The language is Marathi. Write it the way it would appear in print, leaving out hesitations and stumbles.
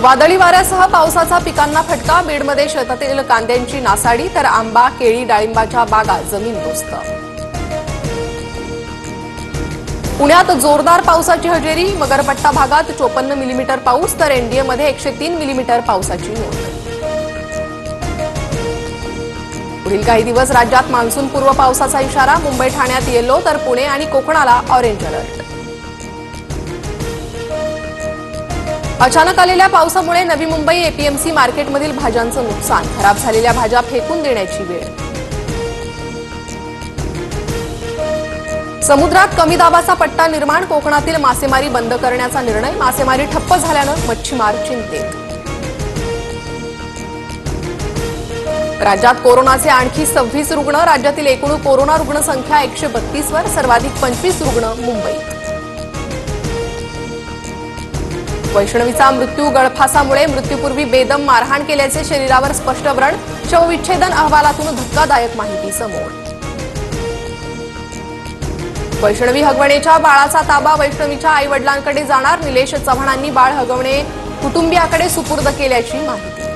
वादळी वाऱ्यासह पावसाचा पिकांना फटका। बीडमध्ये शेतातील कांद्यांची नासाडी तर आंबा, केळी, डाळिंबाच्या बागा जमीनदोस्त। पुण्यात जोरदार पावसाची हजेरी। मगरपट्टा भागात 54 मिलीमीटर पाऊस तर एनडीएमध्ये 103 मिलीमीटर पावसाची नोंद। पुढील काही दिवस राज्यात मान्सूनपूर्व पावसाचा इशारा। मुंबई, ठाण्यात येलो तर पुणे आणि कोकणाला ऑरेंज अलर्ट। अचानक आलेल्या पावसामुळे नवी मुंबई एपीएमसी मार्केटमधील भाज्यांचं नुकसान। खराब झालेल्या भाज्या फेकून देण्याची वेळ। समुद्रात कमी दाबाचा पट्टा निर्माण। कोकणातील मासेमारी बंद करण्याचा निर्णय। मासेमारी ठप्प झाल्यानं मच्छीमार चिंतेत। राज्यात कोरोनाचे आणखी 26 रुग्ण। राज्यातील एकूण कोरोना रुग्ण संख्या 132 वर। सर्वाधिक 25 रुग्ण मुंबईत। वैष्णवीचा मृत्यू गळफासामुळे। मृत्यूपूर्वी बेदम मारहाण केल्याचे शरीरावर स्पष्ट व्रण। शवविच्छेदन अहवालातून धक्कादायक माहिती समोर। वैष्णवी हगवणेच्या बाळाचा ताबा वैष्णवीच्या आई-वडिलांकडे जाणार। निलेश चव्हाणांनी बाळ हगवणे कुटुंबियाकडे सुपूर्द केल्याची माहिती।